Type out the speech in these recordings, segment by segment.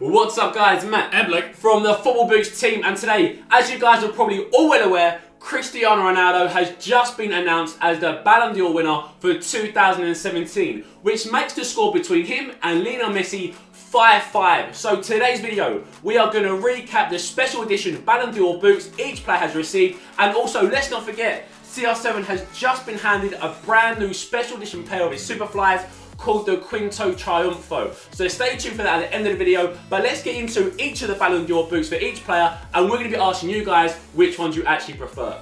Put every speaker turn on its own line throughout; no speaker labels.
What's up guys, Matt
and Blake
from the Football Boots team, and today, as you guys are probably all well aware, Cristiano Ronaldo has just been announced as the Ballon d'Or winner for 2017, which makes the score between him and Lionel Messi 5-5. So today's video, we are going to recap the special edition Ballon d'Or boots each player has received, and also let's not forget, CR7 has just been handed a brand new special edition pair of his Superflies called the Quinto Triunfo. So stay tuned for that at the end of the video, but let's get into each of the Ballon d'Or boots for each player, and we're going to be asking you guys which ones you actually prefer.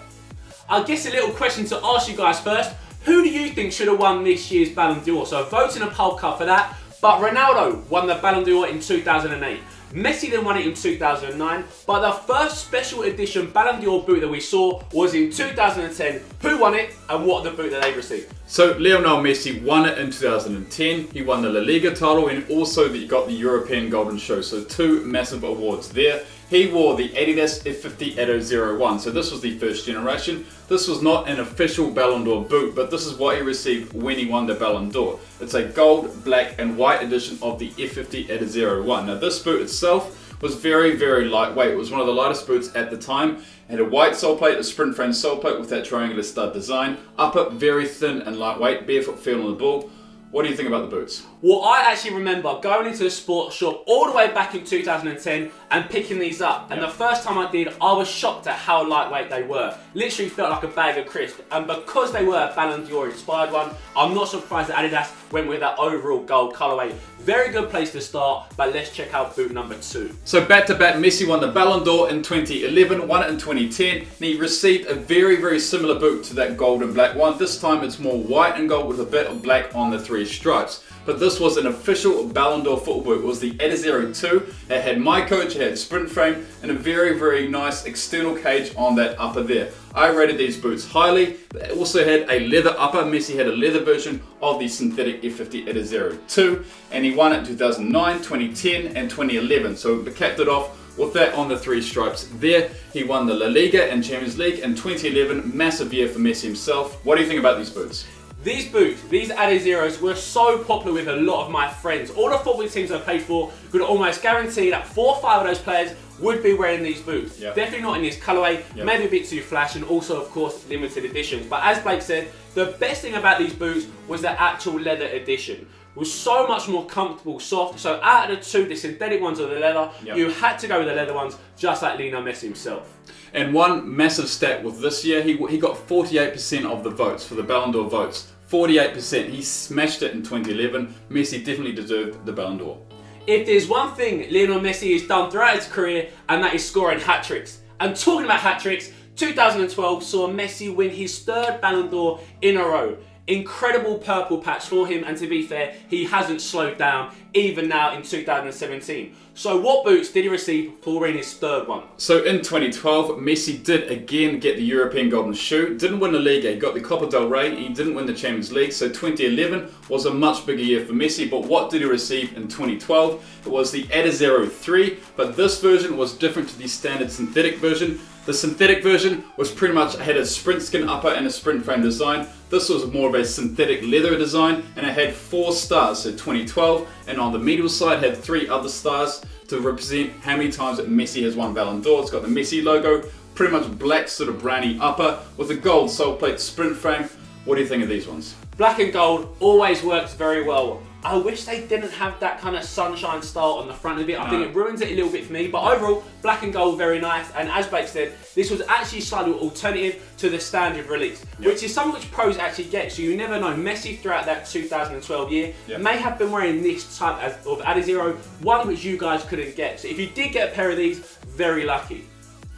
I guess a little question to ask you guys first, who do you think should have won this year's Ballon d'Or? So vote in a poll card for that, but Ronaldo won the Ballon d'Or in 2008. Messi then won it in 2009, but the first special edition Ballon d'Or boot that we saw was in 2010. Who won it and what the boot that they received?
So Lionel Messi won it in 2010. He won the La Liga title and also got the European Golden Shoe. So two massive awards there. He wore the adidas F50 adiZero 1. So this was the first generation. This was not an official Ballon d'Or boot, but this is what he received when he won the Ballon d'Or. It's a gold, black and white edition of the F50 adiZero 1. Now this boot itself was very, very lightweight. It was one of the lightest boots at the time. It had a white sole plate, a sprint frame sole plate with that triangular stud design. Upper, very thin and lightweight, barefoot feel on the ball. What do you think about the boots?
Well, I actually remember going into the sports shop all the way back in 2010 and picking these up. And the first time I did, I was shocked at how lightweight they were. Literally felt like a bag of crisps. And because they were a Ballon d'Or inspired one, I'm not surprised that adidas went with that overall gold colourway. Very good place to start, but let's check out boot number 2.
So back to back, Messi won the Ballon d'Or in 2011, won it in 2010, and he received a very, very similar boot to that gold and black one. This time it's more white and gold with a bit of black on the 3 stripes. But this was an official Ballon d'Or football boot. It was the adiZero 2. It had my coach, it had sprint frame, and a very, very nice external cage on that upper there. I rated these boots highly. They also had a leather upper. Messi had a leather version of the synthetic F50 adiZero 2, and he won it in 2009, 2010, and 2011. So we capped it off with that on the 3 stripes there. He won the La Liga and Champions League in 2011. Massive year for Messi himself. What do you think about these boots?
These boots, these adiZeros, were so popular with a lot of my friends. All the football teams I played for could almost guarantee that 4 or 5 of those players would be wearing these boots.
Yep.
Definitely not in this colourway, maybe a bit too flash, and also of course limited editions. But as Blake said, the best thing about these boots was the actual leather edition. It was so much more comfortable, soft. So out of the 2, the synthetic ones or the leather, you had to go with the leather ones, just like Lionel Messi himself.
And one massive stat with this year, he got 48% of the votes for the Ballon d'Or votes. 48%. He smashed it in 2011. Messi definitely deserved the Ballon d'Or.
If there's one thing Lionel Messi has done throughout his career, and that is scoring hat-tricks. And talking about hat-tricks, 2012 saw Messi win his 3rd Ballon d'Or in a row. Incredible purple patch for him, and to be fair, he hasn't slowed down even now in 2017. So what boots did he receive for winning his 3rd one?
So in 2012, Messi did again get the European Golden Shoe. Didn't win the Liga, he got the Copa del Rey, he didn't win the Champions League. So 2011 was a much bigger year for Messi, but what did he receive in 2012? It was the adiZero 3, but this version was different to the standard synthetic version. The synthetic version was pretty much had a sprint skin upper and a sprint frame design. This was more of a synthetic leather design, and it had 4 stars, so 2012, and on the medial side had 3 other stars to represent how many times that Messi has won Ballon d'Or. It's got the Messi logo, pretty much black sort of browny upper with a gold sole plate sprint frame. What do you think of these ones?
Black and gold always works very well. I wish they didn't have that kind of sunshine style on the front of it. I think it ruins it a little bit for me. But overall, black and gold, very nice. And as Blake said, this was actually slightly alternative to the standard release, which is something which pros actually get. So you never know. Messi throughout that 2012 year may have been wearing this type of adiZero, one which you guys couldn't get. So if you did get a pair of these, very lucky.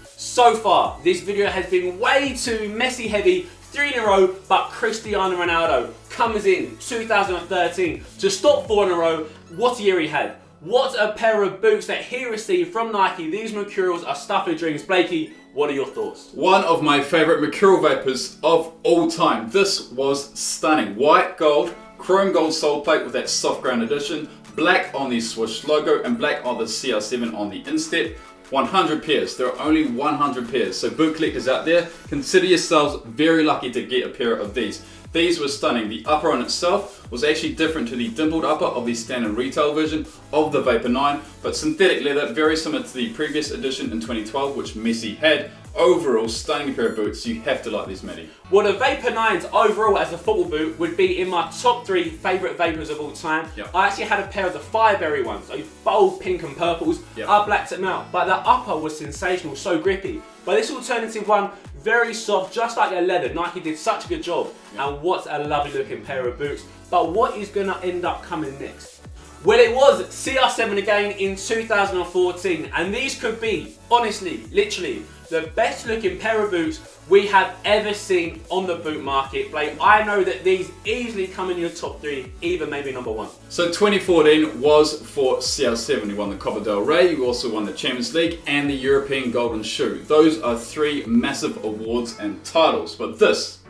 So far, this video has been way too Messi heavy. 3 in a row, but Cristiano Ronaldo comes in 2013 to stop 4 in a row. What a year he had. What a pair of boots that he received from Nike. These Mercurials are stuff of dreams. Blakey, what are your thoughts?
One of my favourite Mercurial Vapors of all time. This was stunning. White gold, chrome gold sole plate with that soft ground edition, black on the swoosh logo and black on the CR7 on the instep. 100 pairs. There are only 100 pairs. So boot collectors out there, consider yourselves very lucky to get a pair of these. These were stunning. The upper on itself was actually different to the dimpled upper of the standard retail version of the Vapor 9, but synthetic leather, very similar to the previous edition in 2012, which Messi had. Overall, stunning pair of boots. You have to like these, Matty.
Well, the Vapor 9s overall as a football boot would be in my top 3 favourite Vapors of all time.
Yep.
I actually had a pair of the Fireberry ones, those bold pink and purples.
Yep.
I blacked them out, but the upper was sensational, so grippy. But this alternative one, very soft, just like their leather. Nike did such a good job. Yep. And what a lovely looking pair of boots. But what is going to end up coming next? Well, it was CR7 again in 2014, and these could be, honestly, literally, the best looking pair of boots we have ever seen on the boot market. Blake, I know that these easily come in your top 3, even maybe number 1.
So 2014 was for CR7. You won the Copa del Rey, you also won the Champions League and the European Golden Shoe. Those are 3 massive awards and titles, but this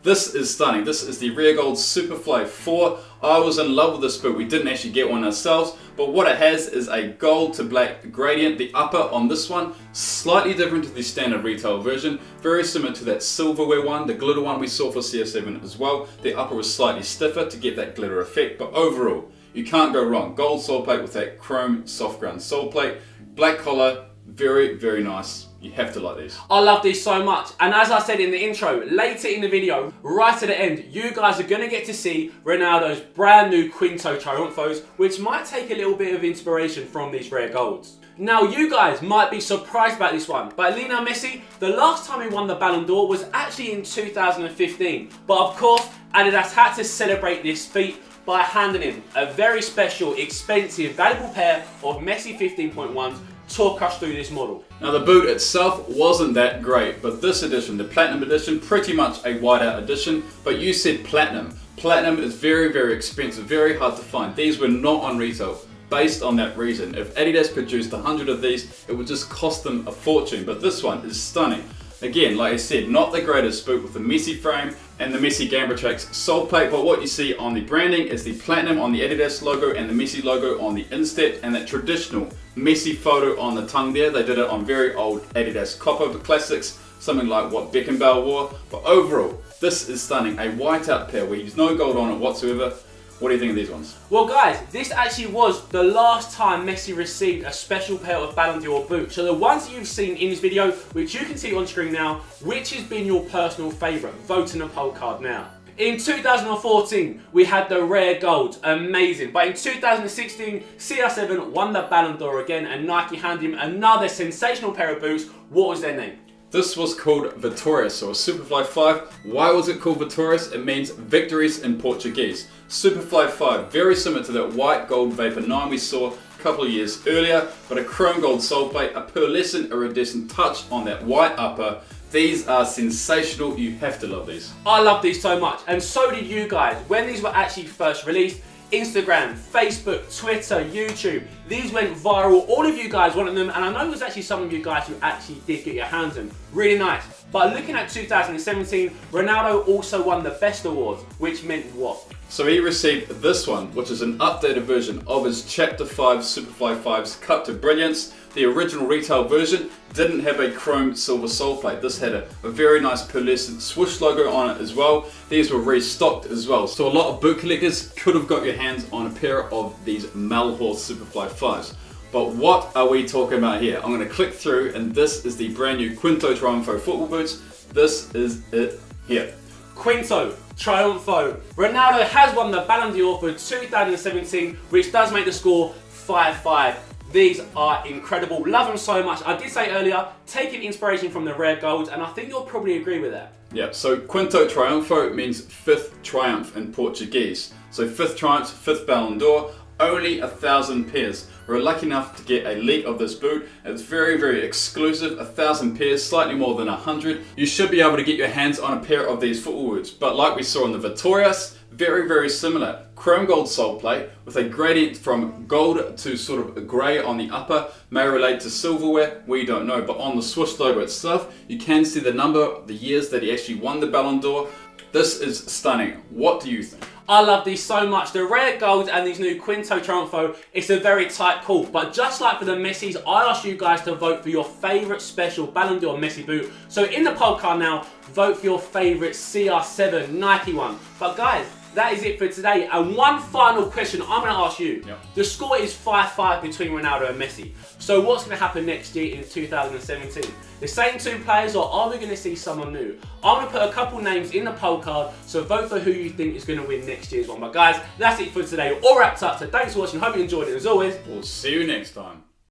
is stunning. This is the Rare Gold Superfly 4. I was in love with this boot. We didn't actually get one ourselves, but what it has is a gold to black gradient. The upper on this one, slightly different to the standard retail version. Very similar to that silverware one, the glitter one we saw for CR7 as well. The upper was slightly stiffer to get that glitter effect, but overall, you can't go wrong. Gold sole plate with that chrome soft ground sole plate. Black collar, very, very nice. You have to like these.
I love these so much, and as I said in the intro, later in the video, right at the end, you guys are going to get to see Ronaldo's brand new Quinto Triunfos, which might take a little bit of inspiration from these rare golds. Now, you guys might be surprised about this one, but Lionel Messi, the last time he won the Ballon d'Or was actually in 2015. But of course, adidas had to celebrate this feat by handing him a very special, expensive, valuable pair of Messi 15.1s. Talk us through this model.
Now the boot itself wasn't that great, but this edition, the Platinum edition, pretty much a whiteout edition, but you said Platinum. Platinum is very, very expensive, very hard to find. These were not on retail, based on that reason. If Adidas produced 100 of these, it would just cost them a fortune, but this one is stunning. Again, like I said, not the greatest boot with the Messi frame and the Messi Gambler Tracks sole plate, but what you see on the branding is the Platinum on the Adidas logo and the Messi logo on the instep, and that traditional Messi photo on the tongue there. They did it on very old Adidas copper classics, something like what Beckenbauer wore, but overall, this is stunning. A whiteout pair where there's no gold on it whatsoever. What do you think of these ones?
Well guys, this actually was the last time Messi received a special pair of Ballon d'Or boots. So the ones that you've seen in this video, which you can see on screen now, which has been your personal favourite? Vote in a poll card now. In 2014, we had the rare gold, amazing. But in 2016, CR7 won the Ballon d'Or again, and Nike handed him another sensational pair of boots. What was their name?
This was called Vitórias, or Superfly 5. Why was it called Vitórias? It means victories in Portuguese. Superfly 5, very similar to that white gold Vapor 9 we saw a couple of years earlier, but a chrome gold sole plate, a pearlescent iridescent touch on that white upper. These are sensational, you have to love these.
I love these so much, and so did you guys. When these were actually first released, Instagram, Facebook, Twitter, YouTube, these went viral. All of you guys wanted them, and I know there's actually some of you guys who actually did get your hands on them. Really nice. But looking at 2017, Ronaldo also won the Best Awards, which meant what?
So he received this one, which is an updated version of his Chapter 5 Superfly 5's Cut to Brilliance. The original retail version didn't have a chrome silver sole plate. This had a very nice pearlescent swoosh logo on it as well. These were restocked as well. So a lot of boot collectors could have got your hands on a pair of these Melhor Superfly 5s. But what are we talking about here? I'm going to click through, and this is the brand new Quinto Triunfo football boots. This is it here.
Quinto Triunfo. Ronaldo has won the Ballon d'Or for 2017, which does make the score 5-5. These are incredible. Love them so much. I did say earlier, taking inspiration from the rare golds, and I think you'll probably agree with that.
Yeah, so Quinto Triunfo means fifth triumph in Portuguese. So fifth triumph, fifth Ballon d'Or, only 1,000 pairs. We're lucky enough to get a leak of this boot. It's very, very exclusive, 1,000 pairs, slightly more than 100. You should be able to get your hands on a pair of these football boots, but like we saw in the Vitórias, very, very similar. Chrome gold sole plate with a gradient from gold to sort of grey on the upper, may relate to silverware, we don't know, but on the swoosh logo itself, you can see the number, the years that he actually won the Ballon d'Or. This is stunning. What do you think?
I love these so much. The rare golds and these new Quinto Triunfo, it's a very tight call. But just like for the Messis, I asked you guys to vote for your favourite special Ballon d'Or Messi boot. So in the poll card now, vote for your favourite CR7 Nike one. But guys, that is it for today. And one final question I'm going to ask you.
Yep.
The score is 5-5 between Ronaldo and Messi. So what's going to happen next year in 2017? The same two players, or are we going to see someone new? I'm going to put a couple names in the poll card, so vote for who you think is going to win next year's one. But guys, that's it for today. All wrapped up. So thanks for watching. Hope you enjoyed it. As always,
we'll see you next time.